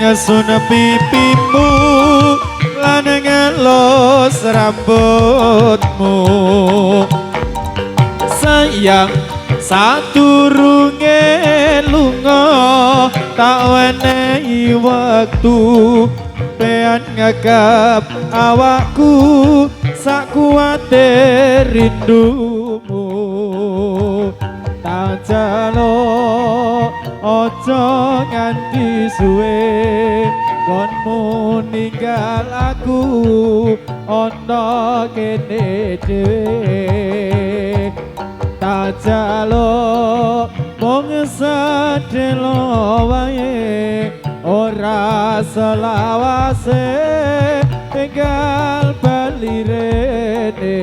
ngesun pipimu lan ngelus rambutmu sayang saturunge lunga tak wenehi wektu pean ngagap awakku sakuwate rindumu tak jaluk ojo nganti suwe konmu ninggal aku ana kene dhewe tak jaluk mung sedelo wae ora selawase tinggal bali rene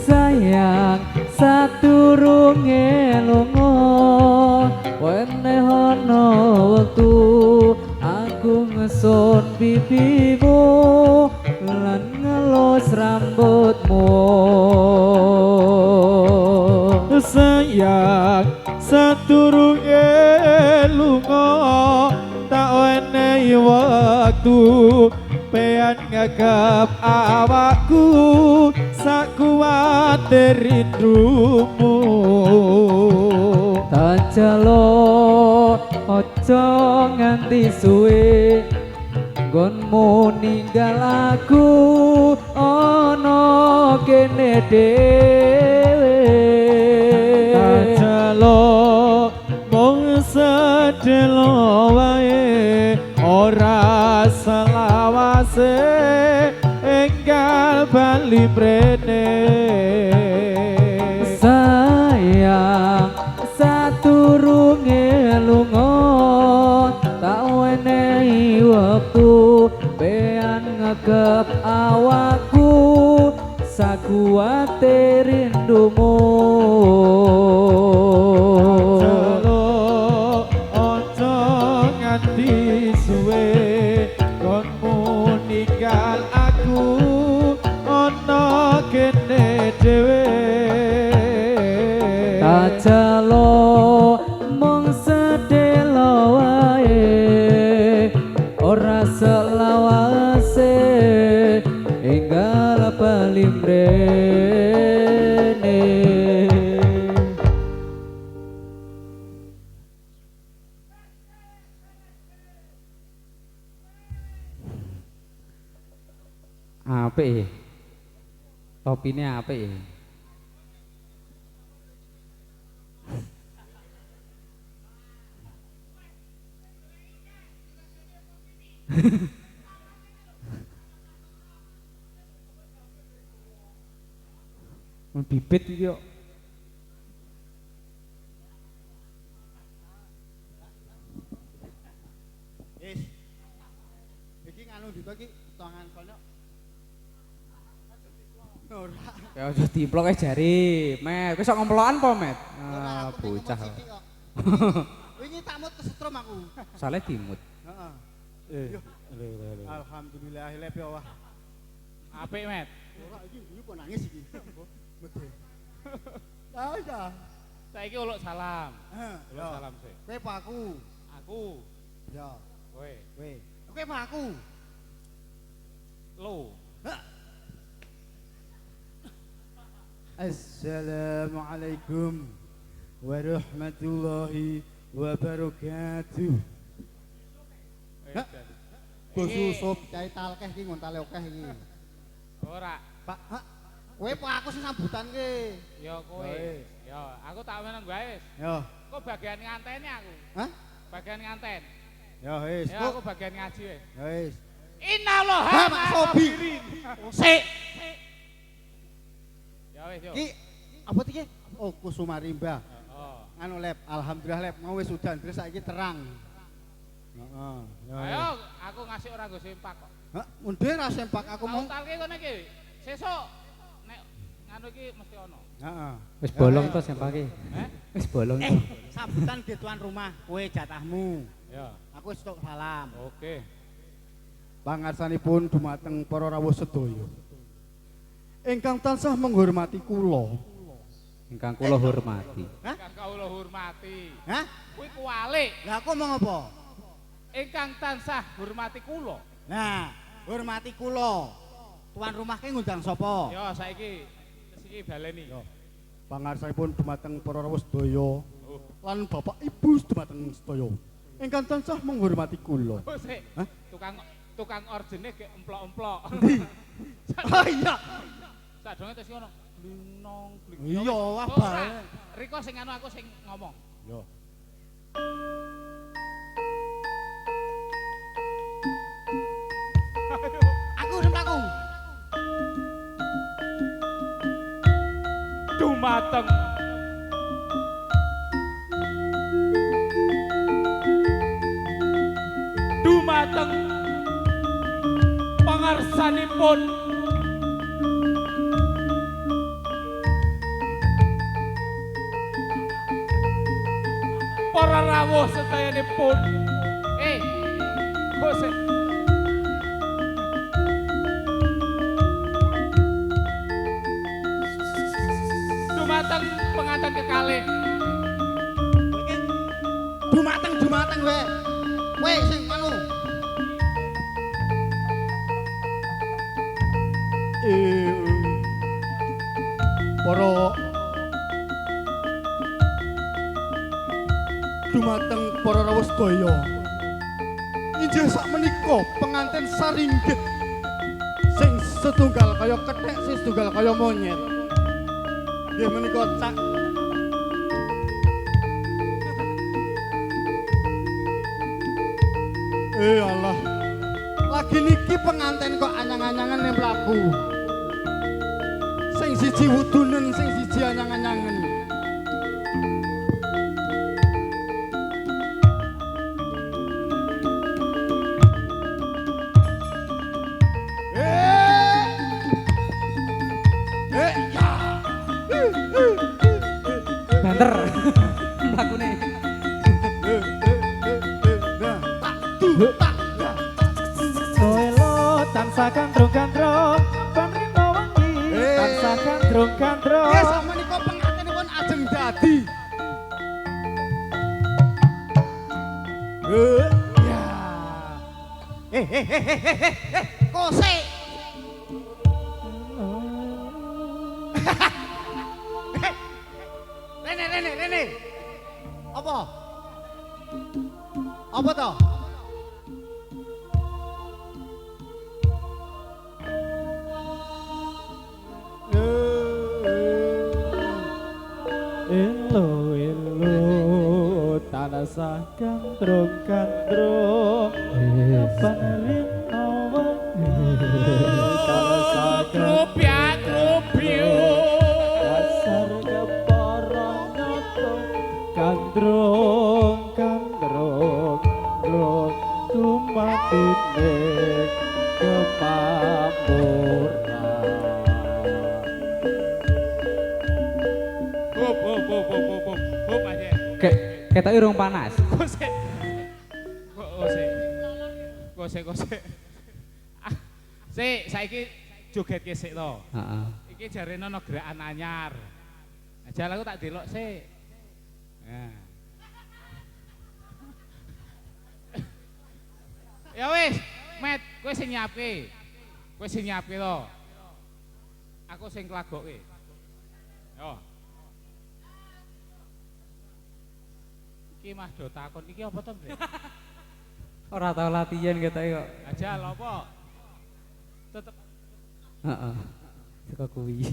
sayang saturunge lunga weneh ana wektu aku ngesun pipimu lan ngelus rambutmu sayang saturunge lunga tak wenehi wektu pean ngagap awakku sakuwate rindumu tak jaluk ojo nganti suwe nggonmu ninggal aku ana kene dhewe tak jaluk mung sedelo wae ora selawase enggal bali mrene sayang saturunge lunga tak wenehi wektu pean ngegep awakku sakuwate rindumu jaluk ojo nganti suwe konmu ninggal aku ana kene dhewe tak jaluk mung sedelo wae ora selawase enggal bali mrene apik topine apik bibit iki yo iki nganu dito iki tangan kono ora ya aja diplok jari met wis sok ngomplokan po met bocah wingi takmut kesetrum aku sale dimut heeh alhamdulillah lepe wah apik met ora iki kok nangis iki mete dah saiki uluk salam uluk salam sih kowe apa aku ya kowe kowe apa aku lo Assalamualaikum warahmatullahi wabarakatuh. Khusus cai talkeh iki ngontale akeh iki. Ora, Pak. Kowe apa aku sing sambutan ki? ya kowe. Ya, aku tak meneng wae wis. Ya. Kok bagian nganteni aku? Hah? Bagian nganten. Ya wis. Ya aku bagian ngaji wis. Ya wis. Innallaha Pak Sobi. Sik. Ya wis yo. Ki apa iki? Oh, Kusuma Rimba. Heeh. Anu lep, alhamdulillah lep, mau wis udan terus saiki terang. Heeh. Ayo, aku ngasih ora nggo sempak kok. Hah, mundur ra sempak aku mau. Talke kene iki. Sesuk nek nganu iki mesti ono. Heeh. wis bolong to sempake wis bolong to Sambutan di tuan rumah, kowe jatahmu. Ya. Aku wis tok salam. Oke. Pangarsanipun dumateng para rawuh sedaya. Ingkang tansah menghormati kula. ingkang kula hormati Hah? Kan kawula hormati. Hah? Kuwi kuwalik. Lah aku mau apa? ingkang tansah hormati kula. Nah, hormati kula. Tuan rumah ki ngundang sapa? Yo saiki baleni. Yo. Pangarsanipun dumateng para rawuh sedaya Oh. lan Bapak Ibu dumateng sedaya. Ingkang tansah menghormati kula. Oh, sik. Hah? Tukang orjene ge emplok-emplok. Ah iya. Sadonge terus ngono. Linong gling. Iya, Oh, wabah. ora. Riko sing anu aku sing ngomong. Yo. Aku urip aku. Dumateng dumateng pangarsanipun para rawuh sedayanipun Gosek dumateng pengantin kekalih Dumateng we. We sing anu. Para dumateng para rawuh sedaya. Injih sakmenika pengantin saringgit sing setunggal kaya kethek, sing setunggal kaya monyet. Nggih menika cak. Allah. Lagi niki pengantin kok anyang-anyangan ning mlaku. Sing siji wudunen, sing siji anyang-anyangan. Ya. Banter. Mlakune. Soelo tansah gandrung-gandrung panrima wangi tansah gandrung-gandrung Ya sakmenika pengantinipun ajeng dadi. Ya. Kosek. Rene. Apa? Apa toh? Elo tansah gandrung-gandrung panrima wangi tansah dasar kepara nyoto gandrung tumatine kemampuran. Hop aja. Ketok irung panas. Gosek. Sik, saiki jogetke sik to. Heeh. Iki jarene ana gerakan anyar. Ajal aku tak delok sik. Nah. Ya wis, Met, kowe sing nyiapke. Kowe sing nyiapke to. Aku sing klagokke. Yo. Iki mah do takon iki apa to, Bre? Ora tau latihan ketoke kok. Ajal apa? Tetep Heeh. Saka kuwi.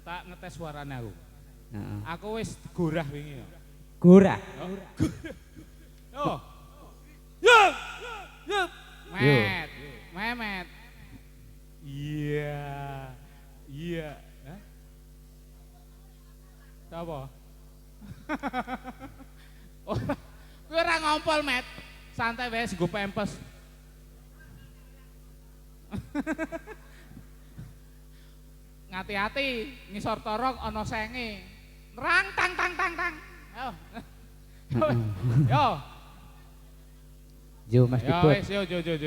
tak ngetes suarane aku. Heeh. Aku wis gorah wingi yo. Gorah. Yo. Yo. Met. Memet. Iya. Hah? Apa? Kowe ora ngompol, Met. Santai wae nggo pempes. Ngati-ati ngisor torong ana senge. Rang tang. Yo. Yo. Yo Mas Yo Dibut. wis yo.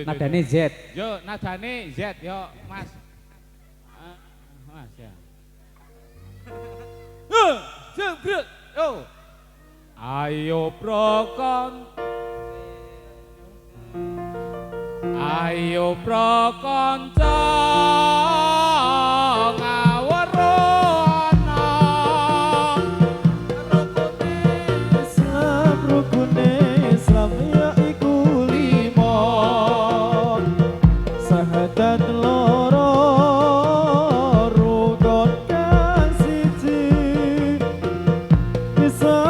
Nadane Z. Yo nadane Z yo Mas. Mas ya. Yo. Ayo prokon. Ayo prakanca ngawerono rukune Islam yaiku lima sahadat loro rukun kang siji bisa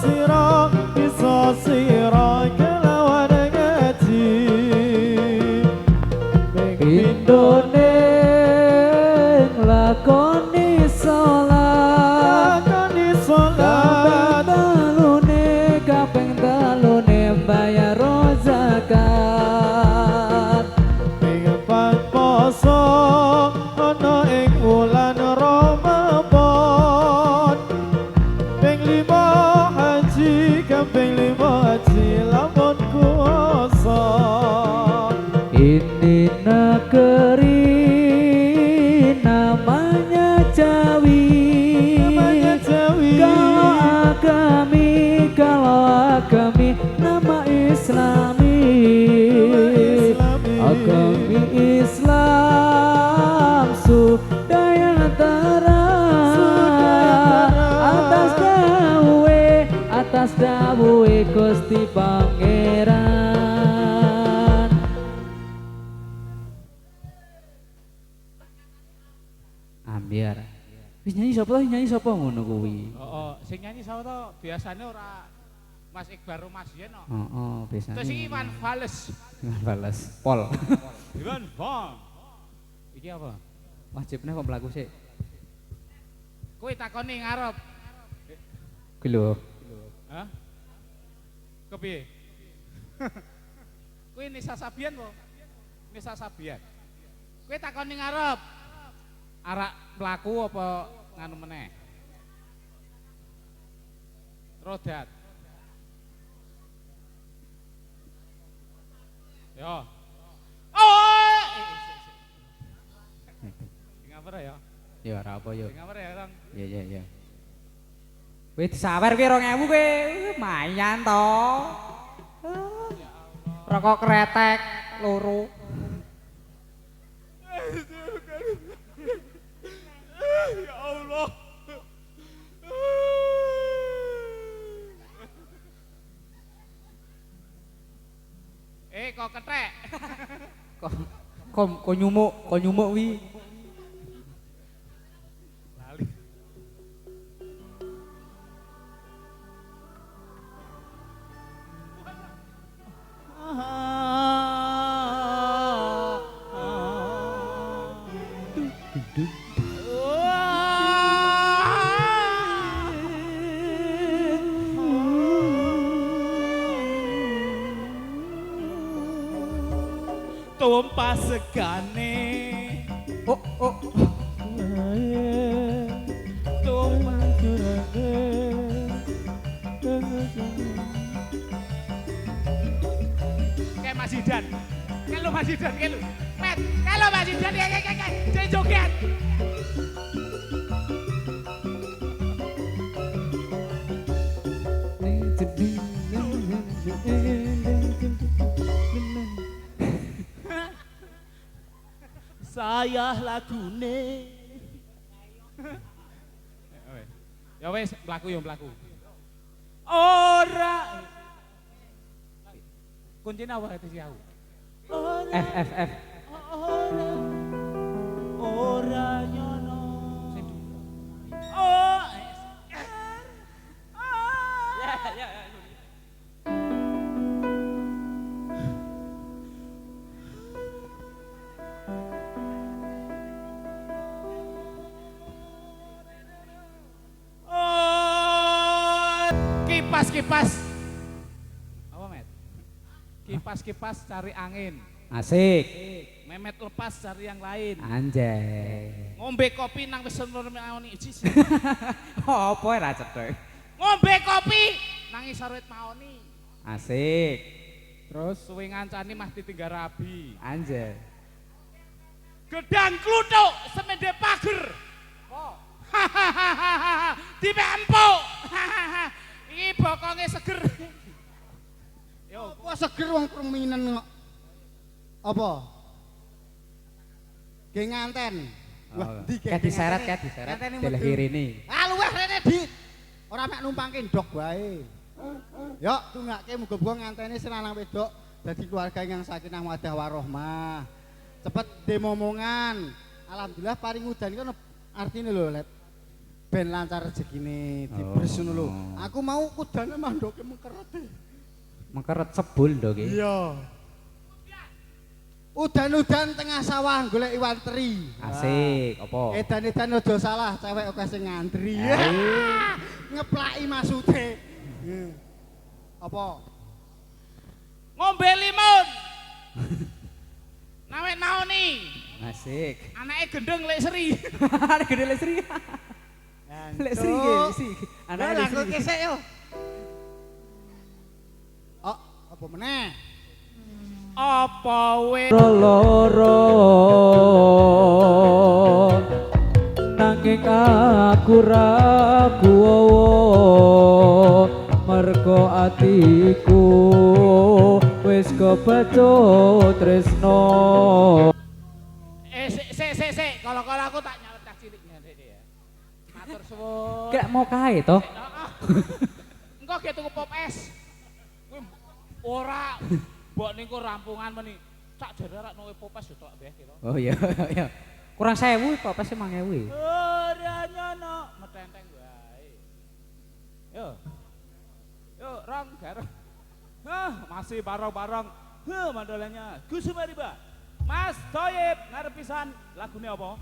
sira kelawan ngaji Indone lakoni salat kaping telune bayar zakat Pingpat poso ana ing wulan Ramadan ping 5 haji kaping 5 haji lamun kuasa ini negeri namanya Jawi kalau agami nama Islami agami Islam sudaya terang atas dawuhe Gusti Pangeran. Ambiar. Wis nyanyi sapa ngono kuwi? Sing nyanyi sapa to? Biasane ora Mas Iqbal Rumasyen kok. Biasane. Terus iki Iwan Fals. Iwan Fals. Pol. Iwan Fals. Iki apa? Wajibnya kok mlaku sik. Kowe takoni ngarep. Kuwi lho. Hah? Kepiye? Kowe Nisa Sabian po? Nisa Sabian. Kowe takoni ngarep. Arak mlaku apa nganu meneh? Rodat. Yo. Oh! Ngapa ya? Ya ora apa yo. Ngapa ya, Kang? Ya. Kowe disawer ki 2000 kowe. Lumayan to. Rokok kretek loro. Ya Allah. Kok kethek. Kok nyumuk wi. Lali. tumpah segane tumpah kayak Mas Zidan kan lu Mas Zidan kan lu Met kalau Mas Zidan kayak jadi joget saya lagune ya wes mlaku ora kuncinya apa itu sih aku F ora nyono oh ya kipas apa Met? Kipas cari angin Asik. Memet lepas cari yang lain Anjay. ngombe kopi nang wis maoni Apa ora cethek? ngombe kopi nang isor wit maoni Asik. terus suwe ngancani mah ditinggal rabi Anjay. gedang kluthuk semende pager dipempuk iki bokonge seger yo Apa seger wong perminan kok. Apa? Ge nganten. Oh, ndi ge kayak diseret, ngantene? kayak diseret. Ngantene Delhi medhu. ini. Ah luweh rene Dit. Ora mek numpangke ndok wae. Yo tungake muga-muga ngantene senanang wedok dadi keluarga yang sakinah mawaddah warahmah. Cepet demomongan. Alhamdulillah paring udan iki artine lho, Let. Ben lancar rezekine dibres ngono lho. Aku mau udane mandoke mengkeret. Mengkeret sebul dong iki. Iya. Udan-udan tengah sawah golek iwan teri. Asik, apa? Edan-edan aja salah, cewek akeh sing ngantri. Ngeplaki maksude. Apa? Ngombe limun. Nawek naoni. Asik. Anake gendeng lek seri. Ada gede lesri. Lesri iki, si. Anak Anak aku lesri. kesek yo. Oh, apa meneh? Apa we Loro nanging aku ragu mergo atiku wis kebacut tresno. sik kalau aku tak nyalet tak ciliknya Dek ya. Matur suwun. Gak mau kae toh. Engko ge tuku pop es. Kuwi ora mbok niku rampungan meni. Cak jarak nang pop es yo tok mbeh kira. Oh iya iya. Kurang 1000 apa sih 5000? Ora nyono metenteng wae. Yo. Yo rong gareng. Hah, masih bareng-bareng. Mandolannya Gus Mariba. Mas Toyib ngarep pisan lagune apa?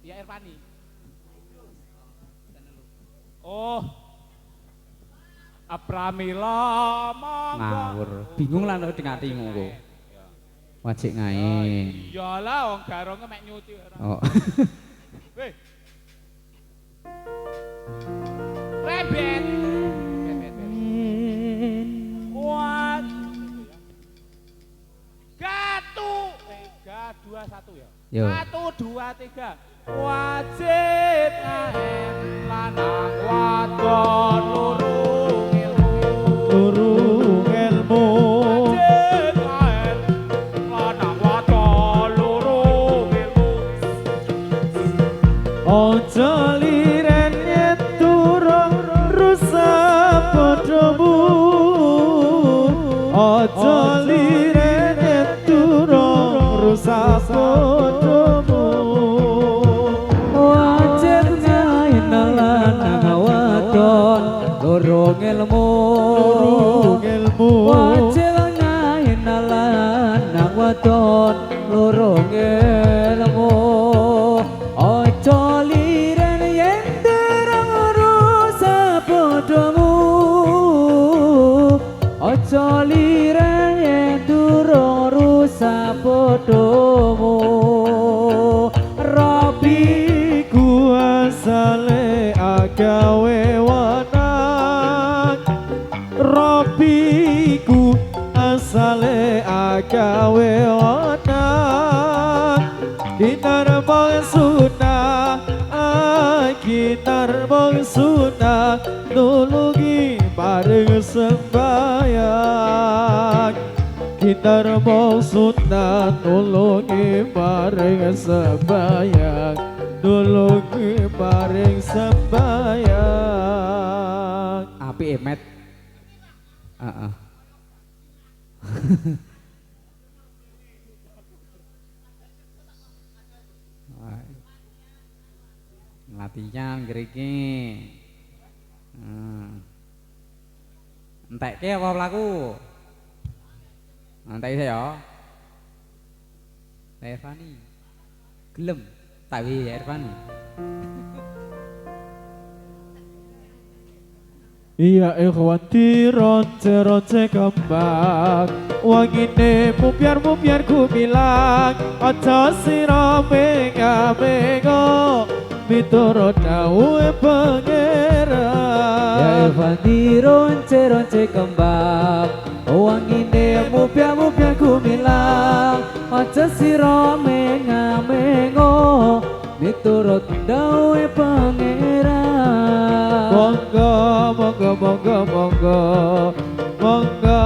Ya Irfani. Oh. Apramila monggo. Ngawur. Bingung lah nek ngati ngono. Wajik ngae. Iyalah wong garonge mek nyuci ora. Oh. Weh. Rebet. Kuat. Gatu. 3 2 1 ya. Yo. 1 2 3. Wajib aen lanang wadon lurung ilmu. Lurung ilmu Wajib aen lanang wadon lurung ilmu. ojo liren yen durung rusak padhamu ojo liren yen durung rusak padhamu Wajib ngain lanang wadon lorong ilmu. lurung ilmu Wajib ngain lanang wadon lorong ilmu. Ojo liren yen dereng rusak padhamu. Ojo liren yen durung rusak padhamu. Rabi ku asale agawe wanak Robiku asale agawe wanak Kinar mong sunah kinar mong sunah nulungi bareng sembayang Kinar mong sunah nulungi bareng sembayang nulungi bareng sembayang api emet. Heeh. Latihan ngriki. Entekke apa laku? Entek saya. Irfani. Gelem tawi Irfani. Iya ikhwati ronce-ronce kembang wangine mumpiar-mumpiar ku bilang aja sira menga-mengo miturut dawuhe pangeran Ya Irfani ronce-ronce kembang wangine mupya-mupya ku bilang aja sira menga-mengo miturut dawuhe pangeran monggo monggo monggo monggo monggo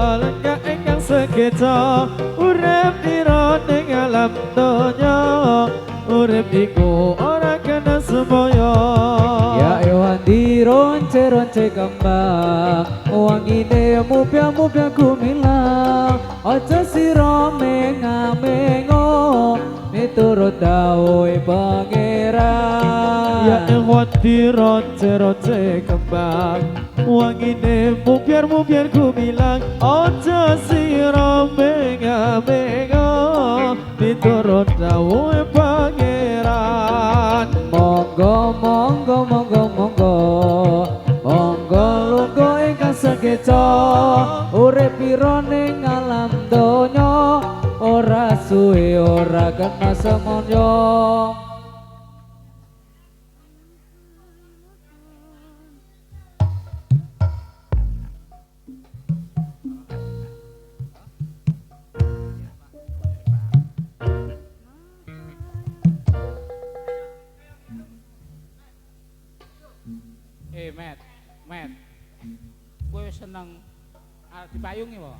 sekeca urip ira ning alam donya urip iku ora kena semboyo Ya Ewandi ronce-ronce kembang wangine mupya-mupya gumilang aja sira menga-mengo miturut dawuh pangeran Ya Ewandi ronce-ronce kembang wangine mupyar-mupyar gumilang aja sira menga-mengo miturut dawuh pangeran monggo monggo monggo monggo monggo lungguh ingkang sekeca urip pira ning alam donya ora suwe ora kena semono Met, gue seneng dipayungi kok.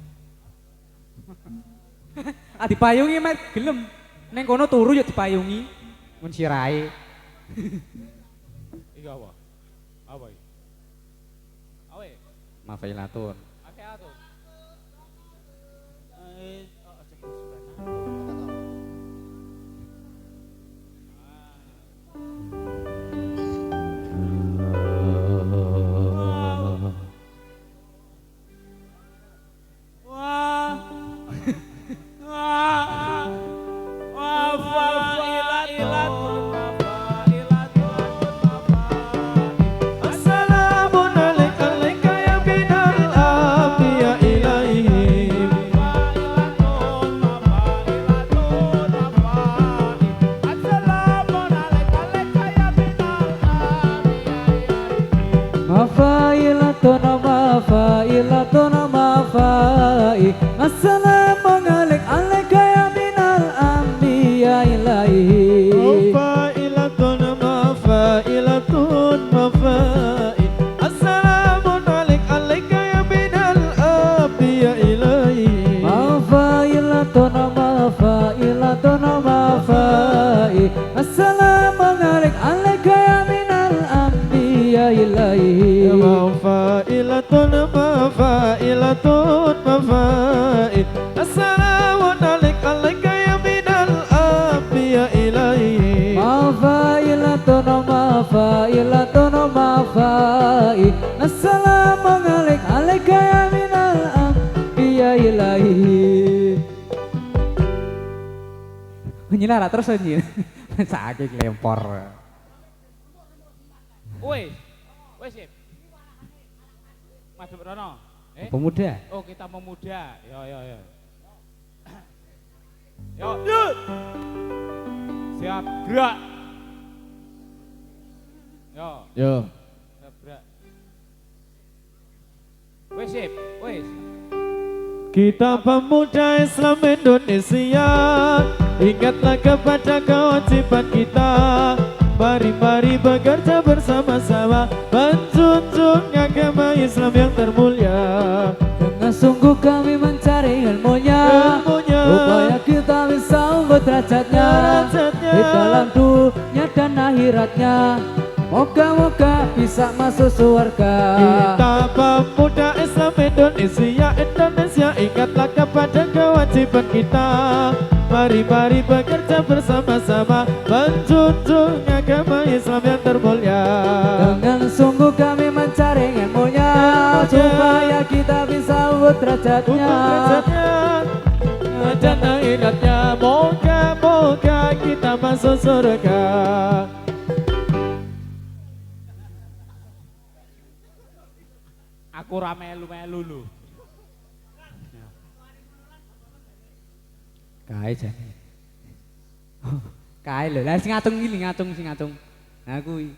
dipayungi Met gelem ning kono turu ya dipayungi mun sirahe Iki apa? Apa iki? Apa iki? Mafailatun. Apa tuh? Assalamualaikum ya minal anbiya ilahi Mafailatun mafailatun mafail Assalamun alaika ya minal anbiya ilahi Mafailatun mafailatun mafail Assalamualaikum ya minal anbiya ilahi Mafailatun mafailatun mafail Assalamun alaika ya minal anbiya ilahi Mafailatun mafailatun mafail Assalamualaikum ya minal anbiya ilahi Nyilara terus nyi sakit lempor Woi, sip. Madep rono. Pemuda Oh, kita memuda. Yo. Yo. Siap, gerak. Yo, siap gerak. Sip. Kita pemuda Islam Indonesia, ingatlah kepada kewajiban kita. Mari bekerja bersama-sama, menjunjung agama Islam yang termulia. Dengan sungguh kami mencari ilmunya, supaya kita bisa unggul derajatnya di dalam dunia dan akhiratnya. Moga-moga bisa masuk surga. Kita pemuda Islam Indonesia, ingatlah kepada kewajiban kita. Mari bekerja bersama-sama, menjunjung agama Islam yang termulia. Dengan sungguh kami mencari ilmunya, supaya kita bisa unggul derajatnya dan akhiratnya. Moga-moga kita masuk surga. Aku ra melu-melu lho. Kae jane. Kae lho, lah sing ngatung iki sing ngatung. Nah kuwi.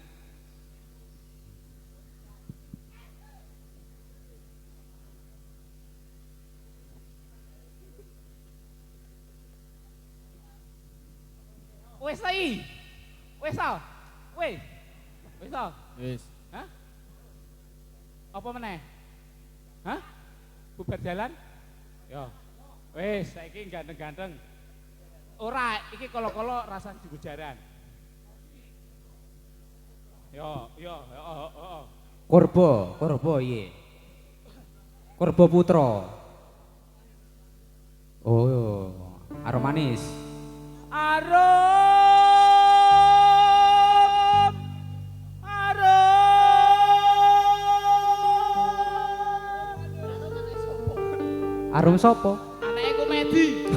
Wes ai. Wes ta? Wes. Wis. Hah? Apa meneh? Hah? Bubar jalan? Yo. Wis, saiki ganteng-ganteng. Ora, iki kolo-kolo rasa dibujaran. Yo, heeh. Kurba iye. Kurba putra. Oh, arom manis. Arum sapa? Anake komedi.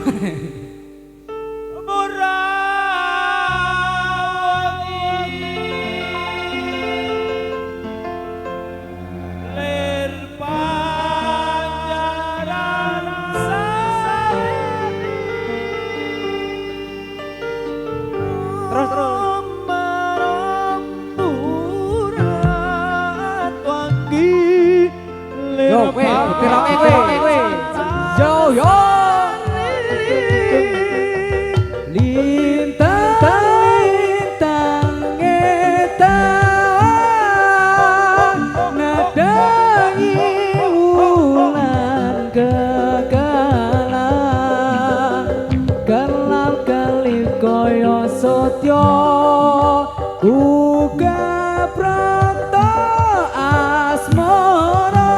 Yo, kowe, tiroke kowe. Yo. Lintang ngetawan nadangi wulan kekalan kelal kelip koyo sotyo uga pranto asmara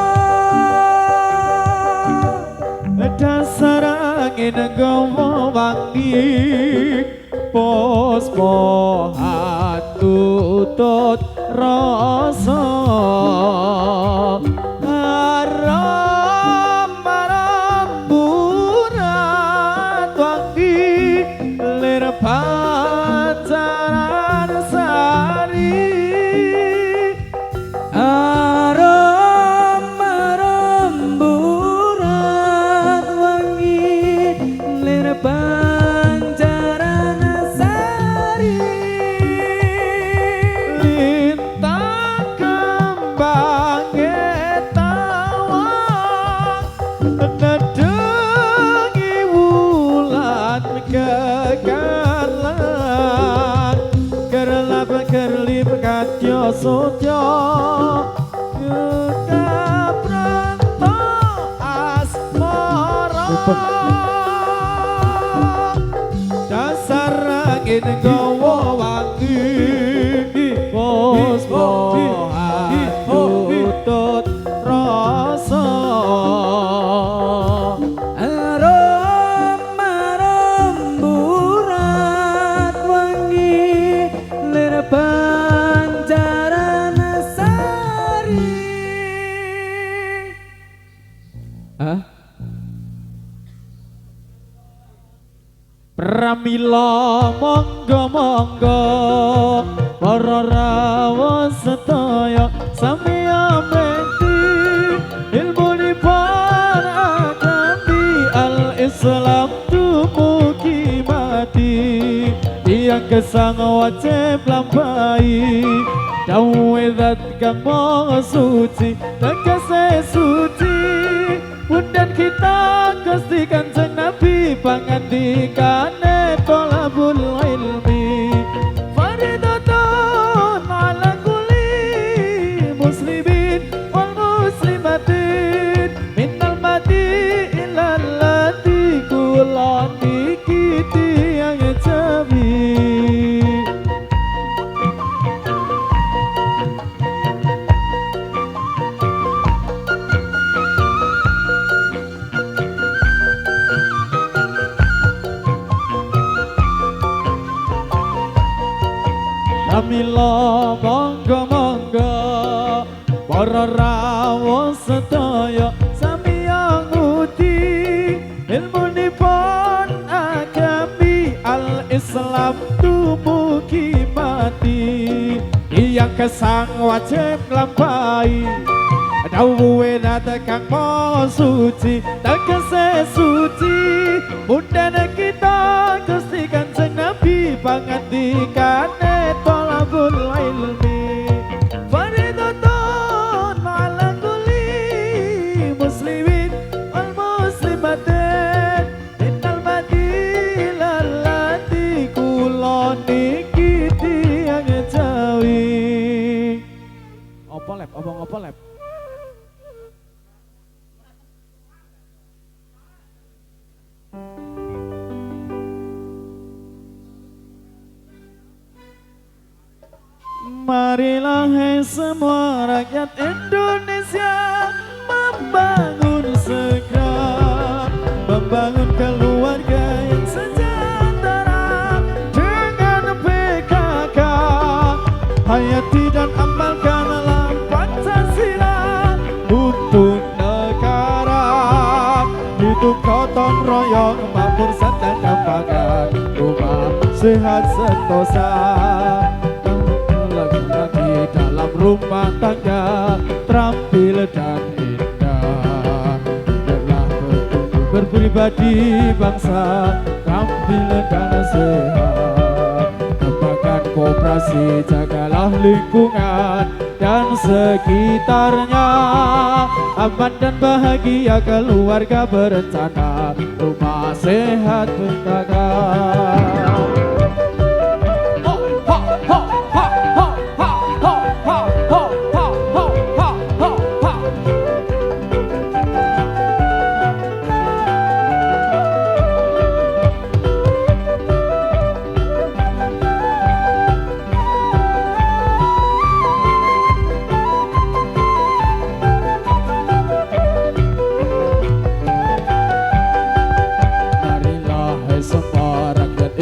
dasar angin gawa wangi pospo hatutut rasa aram burat wangi lir pacaran sari arom burat wangi lir pancaran sari lintang kembang tawang nedengi wulan kekalan kerlap kerlip katyo sotyo kekapranto asmara dasar angin gawa wangi pospo hatutut rasa arom burat wangi lir pancaran sari. Hah? Pramila monggo para rawuh sedaya sami ameti ilmunipun agami al-Islam dumugi mati yang kesang wajib lampahi dawe zat kang maha suci tegese suci Bundan kita Gusti Kanjeng Nabi pangandikane tolabul ilmi faridatun ala kulli muslimin wal muslimatin minal mati ilal lati kulani kiti yang jabi. Pramila monggo para rawuh sedaya sami nguti ilmunipun agami al-Islam dumugi mati yang kesang wajib nglampahi dawuhe zat kang maha suci tegese suci Bundan kita Gusti Kanjeng Nabi pangandikane tolabul ilmi faridatun ala kulli muslimin wal muslimatin innal madila lati kuloni kiti yang jawi. Apa lep? Apa lep? Marilah hai semua rakyat Indonesia membangun segera, membangun keluarga yang sejahtera dengan PKK. Hayati dan amalkanlah Pancasila untuk negara. Hidup gotong royong makmur dan dambakan, rumah sehat sentosa. Lagi-lagi dalam rumah tangga terampil dan indah. Biarlah berpribadi bangsa terampil dan sehat. Kembangkan koperasi, jagalah lingkungan dan sekitarnya. Aman dan bahagia keluarga berencana, rumah sehat PKK.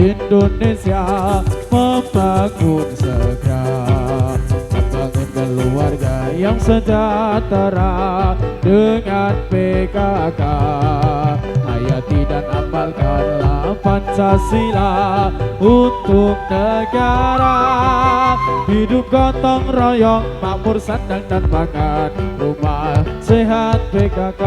Indonesia membangun segera, membangun keluarga yang sejahtera dengan PKK. Hayati dan amalkanlah Pancasila untuk negara. Hidup gotong royong makmur sandang dan pangan, rumah sehat PKK.